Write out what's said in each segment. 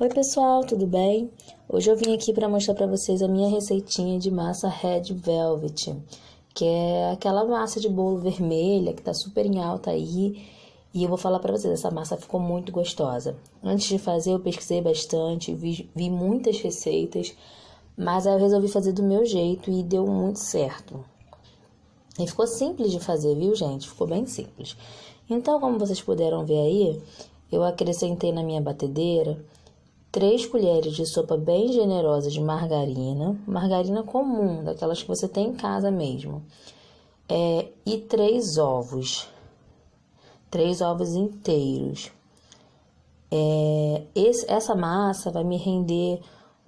Oi pessoal, tudo bem? Hoje eu vim aqui para mostrar para vocês a minha receitinha de massa Red Velvet, que é aquela massa de bolo vermelha que tá super em alta aí. E eu vou falar para vocês, essa massa ficou muito gostosa. Antes de fazer eu pesquisei bastante, vi muitas receitas, mas aí eu resolvi fazer do meu jeito e deu muito certo. E ficou simples de fazer, viu gente? Ficou bem simples. Então, como vocês puderam ver aí, eu acrescentei na minha batedeira 3 colheres de sopa bem generosas de margarina, margarina comum, daquelas que você tem em casa mesmo, e 3 ovos, 3 ovos inteiros. Essa massa vai me render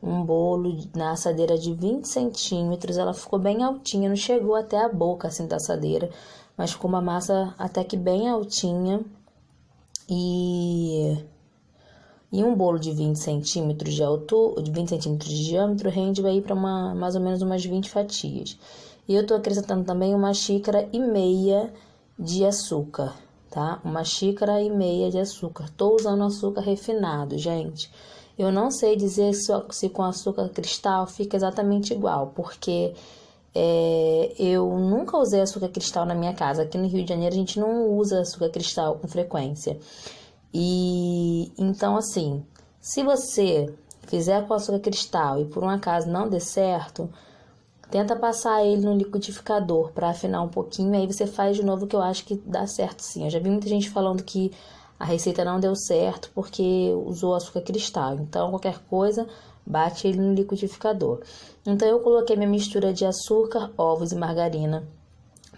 um bolo na assadeira de 20 centímetros, ela ficou bem altinha, não chegou até a boca assim da assadeira, mas ficou uma massa até que bem altinha. E um bolo de 20 centímetros de altura, de 20 centímetros de diâmetro, rende aí para mais ou menos umas 20 fatias. E eu tô acrescentando também 1,5 xícaras de açúcar, tá? 1,5 xícaras de açúcar. Tô usando açúcar refinado, gente. Eu não sei dizer se com açúcar cristal fica exatamente igual, porque eu nunca usei açúcar cristal na minha casa. Aqui no Rio de Janeiro a gente não usa açúcar cristal com frequência. E então, assim, se você fizer com açúcar cristal e por um acaso não der certo, tenta passar ele no liquidificador para afinar um pouquinho, aí você faz de novo, que eu acho que dá certo sim. Eu já vi muita gente falando que a receita não deu certo porque usou açúcar cristal. Então, qualquer coisa, bate ele no liquidificador. Então, eu coloquei minha mistura de açúcar, ovos e margarina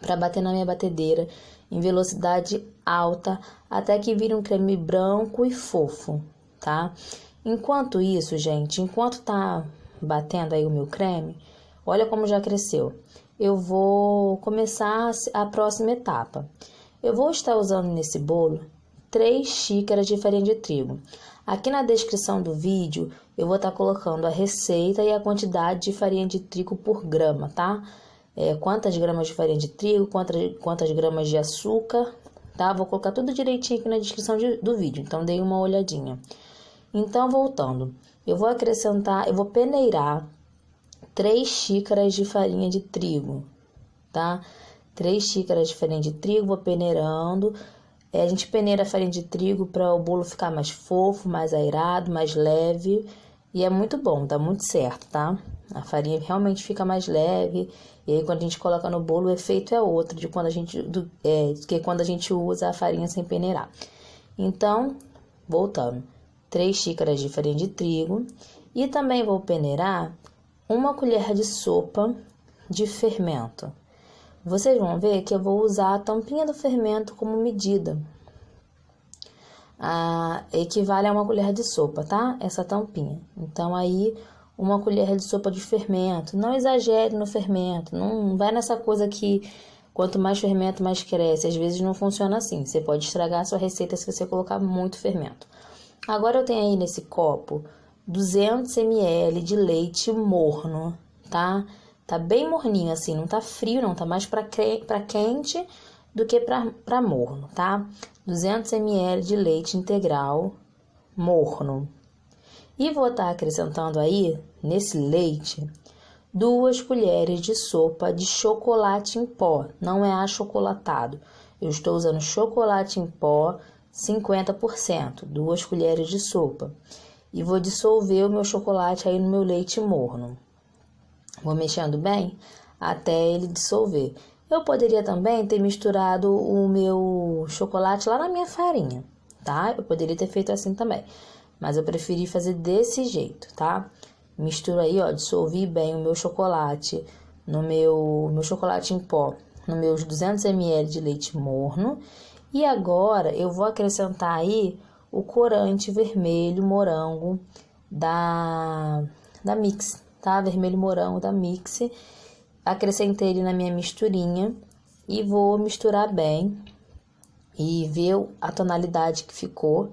para bater na minha batedeira em velocidade alta até que vire um creme branco e fofo, tá? Enquanto isso, gente, enquanto tá batendo aí o meu creme, olha como já cresceu. Eu vou começar a próxima etapa. Eu vou estar usando nesse bolo 3 xícaras de farinha de trigo. Aqui na descrição do vídeo eu vou estar colocando a receita e a quantidade de farinha de trigo por grama, tá? Quantas gramas de farinha de trigo, quantas gramas de açúcar, tá? Vou colocar tudo direitinho aqui na descrição do vídeo, então dei uma olhadinha. Então, voltando, eu vou peneirar 3 xícaras de farinha de trigo, tá? 3 xícaras de farinha de trigo, vou peneirando. A gente peneira a farinha de trigo para o bolo ficar mais fofo, mais aerado, mais leve. E é muito bom, dá muito certo, tá? A farinha realmente fica mais leve. E aí, quando a gente coloca no bolo, o efeito é outro de que quando a gente usa a farinha sem peneirar. Então, voltando, 3 xícaras de farinha de trigo. E também vou peneirar 1 colher de sopa de fermento. Vocês vão ver que eu vou usar a tampinha do fermento como medida. Equivale a 1 colher de sopa, tá? Essa tampinha. Então, aí, 1 colher de sopa de fermento. Não exagere no fermento. Não vai nessa coisa que quanto mais fermento, mais cresce. Às vezes não funciona assim. Você pode estragar a sua receita se você colocar muito fermento. Agora, eu tenho aí nesse copo 200 ml de leite morno, tá? Tá bem morninho assim, não tá frio não, tá mais pra quente do que pra morno, tá? 200 ml de leite integral morno. E vou estar acrescentando aí, nesse leite, 2 colheres de sopa de chocolate em pó, não é achocolatado. Eu estou usando chocolate em pó 50%, 2 colheres de sopa. E vou dissolver o meu chocolate aí no meu leite morno. Vou mexendo bem até ele dissolver. Eu poderia também ter misturado o meu chocolate lá na minha farinha, tá? Eu poderia ter feito assim também, mas eu preferi fazer desse jeito, tá? Misturo aí, ó, dissolvi bem o meu chocolate no meu chocolate em pó, no meus 200 ml de leite morno. E agora eu vou acrescentar aí o corante vermelho morango da Mix, tá? Vermelho morango da Mix. Acrescentei ele na minha misturinha e vou misturar bem e ver a tonalidade que ficou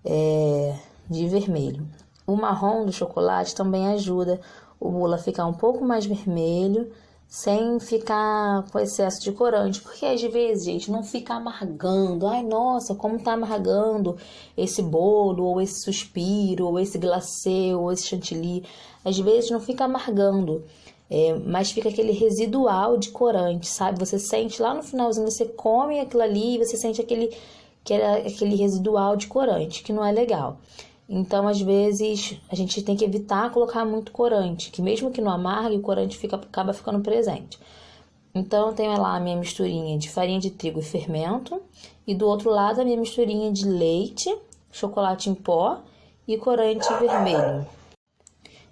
de vermelho. O marrom do chocolate também ajuda o bolo a ficar um pouco mais vermelho, sem ficar com excesso de corante, porque às vezes, gente, não fica amargando. Ai, nossa, como tá amargando esse bolo, ou esse suspiro, ou esse glacê, ou esse chantilly. Às vezes não fica amargando, mas fica aquele residual de corante, sabe? Você sente lá no finalzinho, você come aquilo ali e você sente aquele residual de corante, que não é legal. Então, às vezes, a gente tem que evitar colocar muito corante, que mesmo que não amargue, o corante acaba ficando presente. Então, eu tenho lá a minha misturinha de farinha de trigo e fermento, e do outro lado a minha misturinha de leite, chocolate em pó e corante vermelho.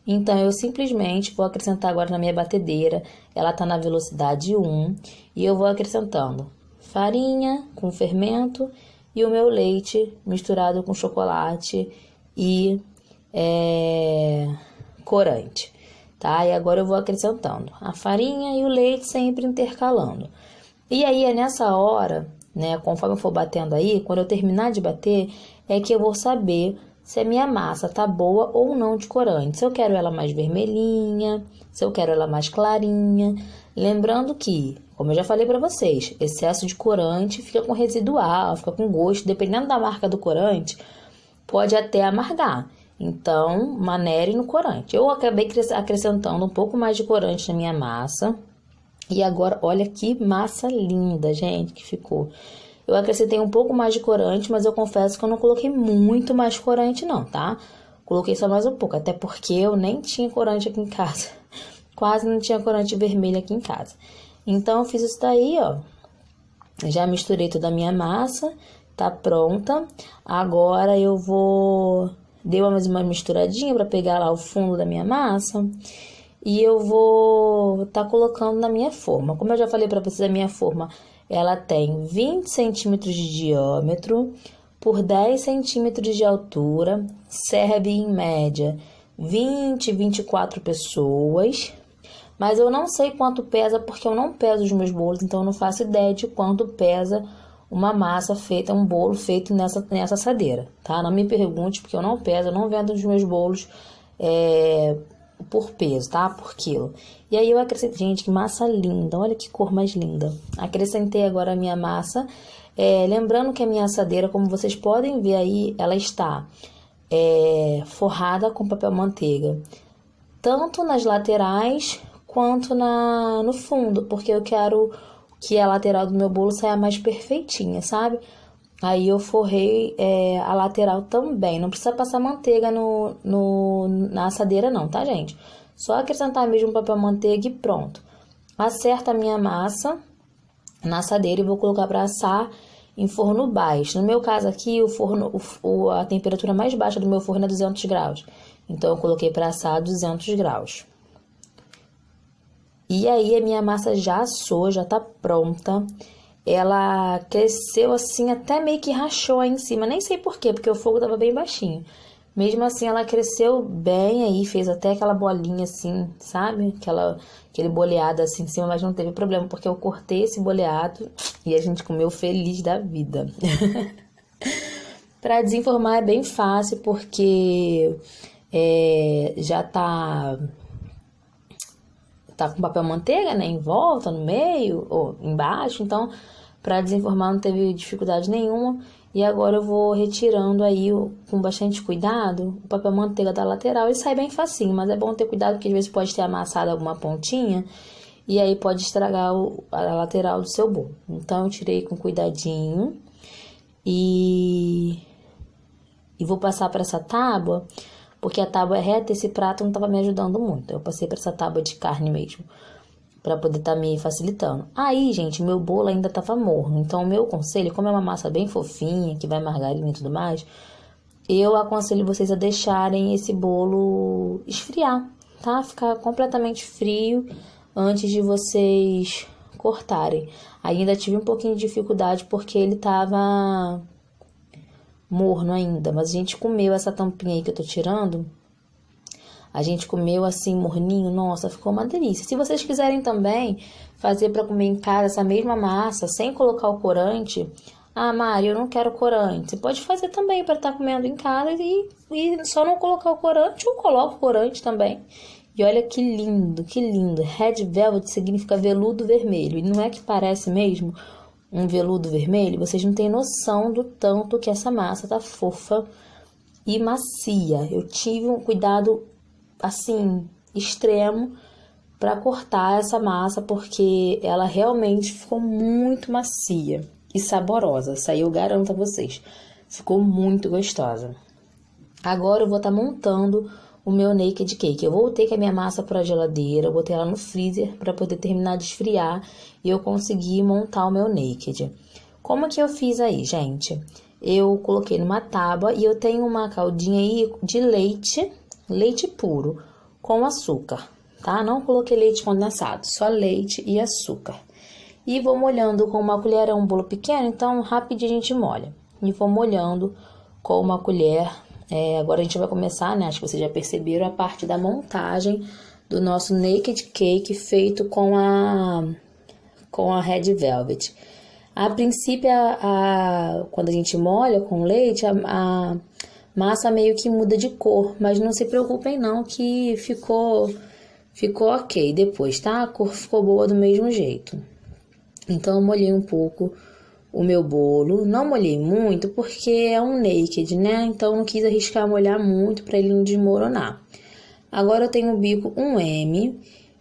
Então, eu simplesmente vou acrescentar agora na minha batedeira, ela está na velocidade 1, e eu vou acrescentando farinha com fermento e o meu leite misturado com chocolate e corante, tá? E agora eu vou acrescentando a farinha e o leite sempre intercalando. E aí é nessa hora, né, conforme eu for batendo aí, quando eu terminar de bater, é que eu vou saber se a minha massa tá boa ou não de corante. Se eu quero ela mais vermelhinha, se eu quero ela mais clarinha. Lembrando que, como eu já falei para vocês, excesso de corante fica com residual, fica com gosto, dependendo da marca do corante, pode até amargar. Então, manere no corante. Eu acabei acrescentando um pouco mais de corante na minha massa. E agora, olha que massa linda, gente, que ficou. Eu acrescentei um pouco mais de corante, mas eu confesso que eu não coloquei muito mais corante não, tá? Coloquei só mais um pouco, até porque eu nem tinha corante aqui em casa. Quase não tinha corante vermelho aqui em casa. Então, eu fiz isso daí, ó. Já misturei toda a minha massa, tá pronta. Agora eu vou... Dei mais uma misturadinha para pegar lá o fundo da minha massa. E eu vou tá colocando na minha forma. Como eu já falei para vocês, a minha forma, ela tem 20 centímetros de diâmetro por 10 centímetros de altura. Serve em média 20, 24 pessoas. Mas eu não sei quanto pesa, porque eu não peso os meus bolos, então eu não faço ideia de quanto pesa uma massa feita, um bolo feito nessa assadeira, tá? Não me pergunte, porque eu não peso, eu não vendo os meus bolos por peso, tá? Por quilo. E aí eu acrescentei, gente, que massa linda, olha que cor mais linda. Acrescentei agora a minha massa, lembrando que a minha assadeira, como vocês podem ver aí, ela está forrada com papel manteiga, tanto nas laterais quanto no fundo, porque eu quero que a lateral do meu bolo saia mais perfeitinha, sabe? Aí eu forrei a lateral também. Não precisa passar manteiga na assadeira não, tá, gente? Só acrescentar mesmo papel manteiga e pronto. Acerto a minha massa na assadeira e vou colocar para assar em forno baixo. No meu caso aqui, a temperatura mais baixa do meu forno é 200 graus. Então, eu coloquei para assar a 200 graus. E aí, a minha massa já assou, já tá pronta. Ela cresceu assim, até meio que rachou aí em cima. Nem sei por quê, porque o fogo tava bem baixinho. Mesmo assim, ela cresceu bem aí, fez até aquela bolinha assim, sabe? Aquele boleado assim em cima, mas não teve problema, porque eu cortei esse boleado e a gente comeu feliz da vida. Para desenformar é bem fácil, porque já tá com papel manteiga, né, em volta, no meio ou embaixo, então para desenformar não teve dificuldade nenhuma. E agora eu vou retirando aí com bastante cuidado o papel manteiga da lateral. Ele sai bem facinho, mas é bom ter cuidado, porque às vezes pode ter amassado alguma pontinha e aí pode estragar a lateral do seu bolo. Então eu tirei com cuidadinho e vou passar para essa tábua, porque a tábua é reta, esse prato não estava me ajudando muito. Eu passei para essa tábua de carne mesmo, para poder estar me facilitando. Aí, gente, meu bolo ainda estava morno. Então, o meu conselho, como é uma massa bem fofinha, que vai margarina e tudo mais, eu aconselho vocês a deixarem esse bolo esfriar, tá? Ficar completamente frio antes de vocês cortarem. Ainda tive um pouquinho de dificuldade, porque ele estava morno ainda, mas a gente comeu essa tampinha aí que eu tô tirando. A gente comeu assim morninho, nossa, ficou uma delícia. Se vocês quiserem também fazer para comer em casa essa mesma massa sem colocar o corante, Mari, eu não quero corante. Você pode fazer também para estar comendo em casa e só não colocar o corante, ou coloca o corante também, E olha que lindo, que lindo. Red Velvet significa veludo vermelho. E não é que parece mesmo um veludo vermelho? Vocês não têm noção do tanto que essa massa tá fofa e macia. Eu tive um cuidado, assim, extremo para cortar essa massa, porque ela realmente ficou muito macia e saborosa. Isso aí eu garanto a vocês. Ficou muito gostosa. Agora eu vou estar montando o meu naked cake. Eu voltei com a minha massa para a geladeira, eu botei ela no freezer para poder terminar de esfriar e eu consegui montar o meu naked. Como que eu fiz aí, gente? Eu coloquei numa tábua e eu tenho uma caldinha aí de leite puro com açúcar, tá? Não coloquei leite condensado, só leite e açúcar. E vou molhando com uma colher, é um bolo pequeno, então rapidinho a gente molha. E vou molhando com uma colher. Agora a gente vai começar, né? Acho que vocês já perceberam a parte da montagem do nosso naked cake feito com a Red Velvet. A princípio, quando a gente molha com leite, a massa meio que muda de cor, mas não se preocupem não que ficou ok depois, tá? A cor ficou boa do mesmo jeito. Então eu molhei um pouco o meu bolo, não molhei muito porque é um naked, né? Então não quis arriscar molhar muito para ele não desmoronar. Agora eu tenho o bico 1M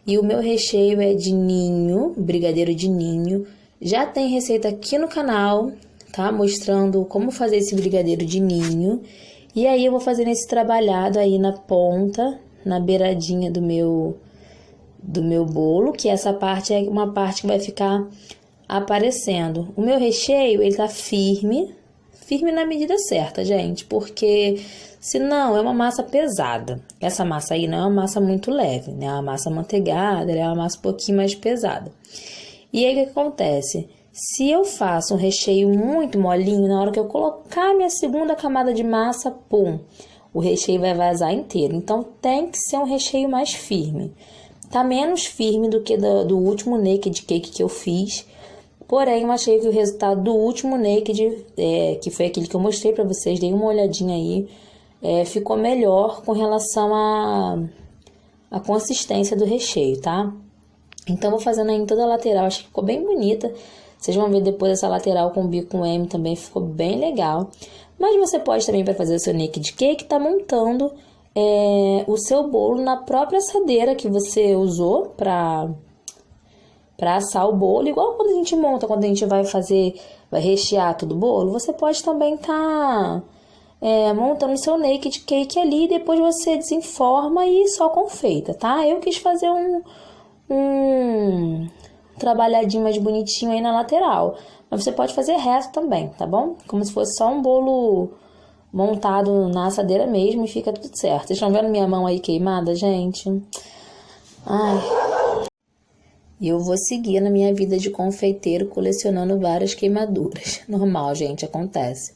e o meu recheio é de ninho, brigadeiro de ninho. Já tem receita aqui no canal, tá? Mostrando como fazer esse brigadeiro de ninho. E aí eu vou fazendo esse trabalhado aí na ponta, na beiradinha do meu bolo, que essa parte é uma parte que vai ficar aparecendo. O meu recheio, ele tá firme na medida certa, gente, porque senão é uma massa pesada. Essa massa aí não é uma massa muito leve, né? É uma massa amanteigada, ela é uma massa um pouquinho mais pesada. E aí o que acontece? Se eu faço um recheio muito molinho, na hora que eu colocar minha segunda camada de massa, pum, o recheio vai vazar inteiro. Então tem que ser um recheio mais firme. Tá menos firme do que do último naked cake que eu fiz. Porém, eu achei que o resultado do último naked, que foi aquele que eu mostrei pra vocês, dei uma olhadinha aí, ficou melhor com relação à consistência do recheio, tá? Então, vou fazendo aí em toda a lateral, acho que ficou bem bonita. Vocês vão ver depois essa lateral com o bico M também ficou bem legal. Mas você pode também, para fazer o seu naked cake, tá montando o seu bolo na própria assadeira que você usou para assar o bolo, igual quando a gente monta, quando a gente vai rechear todo o bolo, você pode também montando o seu naked cake ali e depois você desenforma e só confeita, tá? Eu quis fazer um trabalhadinho mais bonitinho aí na lateral, mas você pode fazer resto também, tá bom? Como se fosse só um bolo montado na assadeira mesmo e fica tudo certo. Vocês estão vendo minha mão aí queimada, gente? Ai... E eu vou seguir na minha vida de confeiteiro colecionando várias queimaduras. Normal, gente, acontece.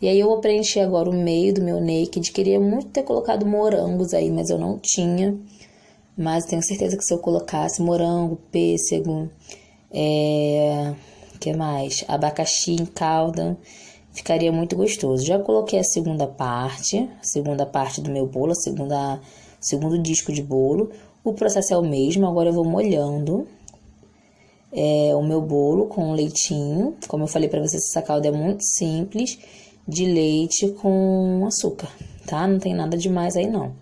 E aí eu vou preencher agora o meio do meu naked. Queria muito ter colocado morangos aí, mas eu não tinha. Mas tenho certeza que se eu colocasse morango, pêssego, que mais? Abacaxi em calda, ficaria muito gostoso. Já coloquei a segunda parte do meu bolo, segundo disco de bolo. O processo é o mesmo, agora eu vou molhando o meu bolo com leitinho. Como eu falei pra vocês, essa calda é muito simples, de leite com açúcar, tá? Não tem nada demais aí não.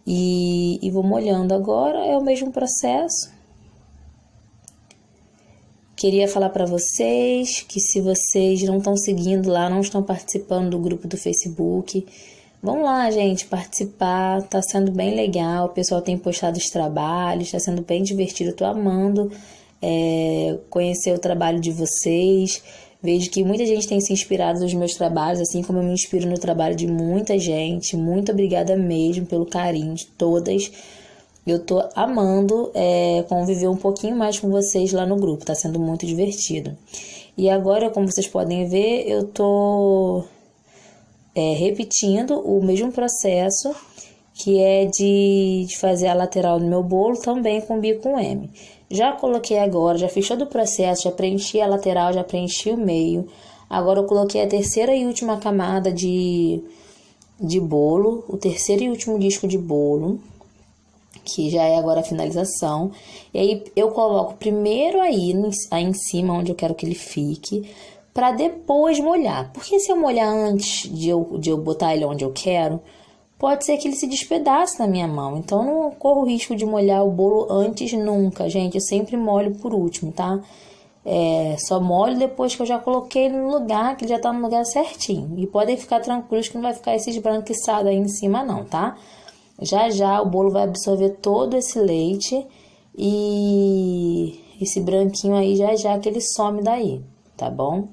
E vou molhando agora, é o mesmo processo. Queria falar pra vocês que se vocês não estão seguindo lá, não estão participando do grupo do Facebook, vão lá, gente, participar, tá sendo bem legal, o pessoal tem postado os trabalhos, tá sendo bem divertido, eu tô amando conhecer o trabalho de vocês, vejo que muita gente tem se inspirado nos meus trabalhos, assim como eu me inspiro no trabalho de muita gente, muito obrigada mesmo pelo carinho de todas, eu tô amando conviver um pouquinho mais com vocês lá no grupo, tá sendo muito divertido. E agora, como vocês podem ver, eu tô... repetindo o mesmo processo, que é de fazer a lateral do meu bolo também com bico M. Já coloquei agora, já fiz todo o processo, já preenchi a lateral, já preenchi o meio. Agora eu coloquei a terceira e última camada de bolo, o terceiro e último disco de bolo. que já é agora a finalização. E aí eu coloco primeiro aí em cima onde eu quero que ele fique, para depois molhar. Porque se eu molhar antes de eu botar ele onde eu quero, pode ser que ele se despedace na minha mão. Então, eu não corro o risco de molhar o bolo antes nunca, gente. Eu sempre molho por último, tá? Só molho depois que eu já coloquei ele no lugar, que ele já tá no lugar certinho. E podem ficar tranquilos que não vai ficar esses branquiçados aí em cima não, tá? Já já o bolo vai absorver todo esse leite e esse branquinho aí já já que ele some daí, tá bom?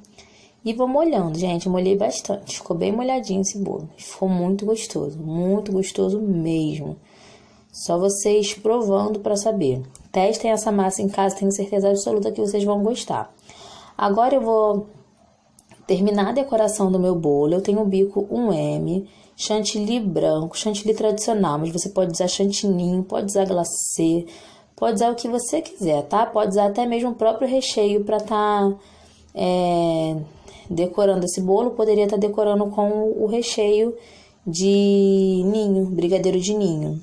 E vou molhando, gente, eu molhei bastante, ficou bem molhadinho esse bolo. Ficou muito gostoso mesmo. Só vocês provando para saber. Testem essa massa em casa, tenho certeza absoluta que vocês vão gostar. Agora eu vou terminar a decoração do meu bolo. Eu tenho um bico 1M, chantilly branco, chantilly tradicional, mas você pode usar chantininho, pode usar glacê, pode usar o que você quiser, tá? Pode usar até mesmo o próprio recheio para estar decorando esse bolo. Poderia estar decorando com o recheio de ninho, brigadeiro de ninho.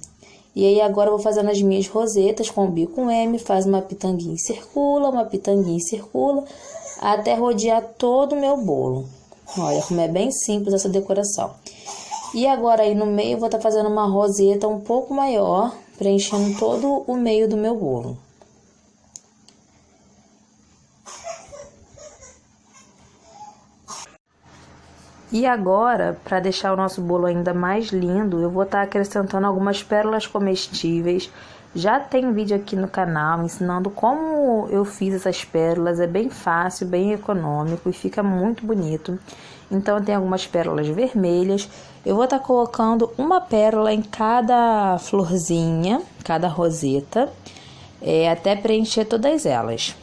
E aí agora eu vou fazendo as minhas rosetas com o bico M, faz uma pitanguinha e circula, até rodear todo o meu bolo. Olha como é bem simples essa decoração. E agora aí no meio eu vou estar fazendo uma roseta um pouco maior, preenchendo todo o meio do meu bolo. E agora, para deixar o nosso bolo ainda mais lindo, eu vou estar acrescentando algumas pérolas comestíveis. Já tem vídeo aqui no canal ensinando como eu fiz essas pérolas. É bem fácil, bem econômico e fica muito bonito. Então, tem algumas pérolas vermelhas. Eu vou estar colocando uma pérola em cada florzinha, cada roseta, até preencher todas elas.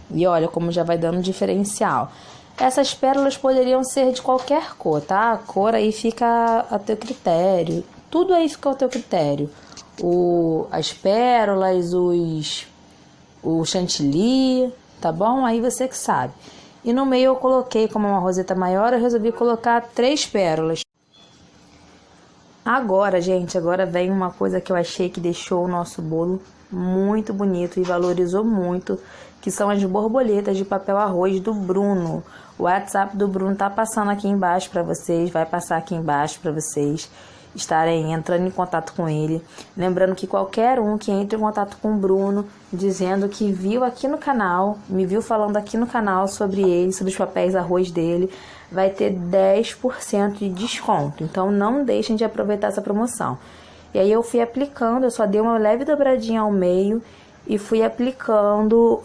E olha como já vai dando diferencial. Essas pérolas poderiam ser de qualquer cor, tá? A cor aí fica a teu critério. Tudo aí fica ao teu critério. As pérolas, o chantilly, tá bom? Aí você que sabe. E no meio eu coloquei, como uma roseta maior, eu resolvi colocar 3 pérolas. Agora, gente, agora vem uma coisa que eu achei que deixou o nosso bolo muito bonito e valorizou muito, que são as borboletas de papel arroz do Bruno. O WhatsApp do Bruno tá passando aqui embaixo para vocês, vai passar aqui embaixo para vocês estarem entrando em contato com ele. Lembrando que qualquer um que entre em contato com o Bruno, dizendo que viu aqui no canal, me viu falando aqui no canal sobre ele, sobre os papéis arroz dele, vai ter 10% de desconto. Então não deixem de aproveitar essa promoção. E aí eu fui aplicando, eu só dei uma leve dobradinha ao meio e fui aplicando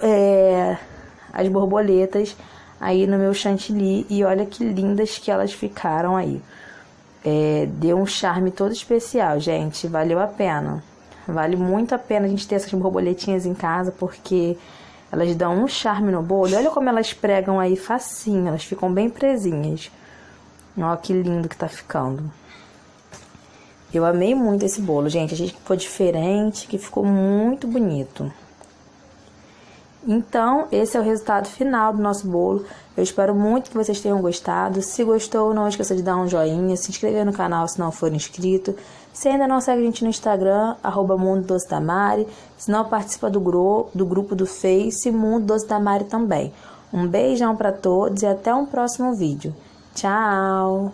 as borboletas aí no meu chantilly. E olha que lindas que elas ficaram aí. Deu um charme todo especial, gente. Valeu a pena. Vale muito a pena a gente ter essas borboletinhas em casa, porque elas dão um charme no bolo. Olha como elas pregam aí facinho, elas ficam bem presinhas. Olha que lindo que tá ficando. Eu amei muito esse bolo, gente. Achei que ficou diferente, que ficou muito bonito. Então, esse é o resultado final do nosso bolo. Eu espero muito que vocês tenham gostado. Se gostou, não esqueça de dar um joinha, se inscrever no canal se não for inscrito. Se ainda não segue a gente no Instagram, @Mundo Doce da Mari. Se não participa do grupo do Face, Mundo Doce da Mari também. Um beijão para todos e até um próximo vídeo. Tchau!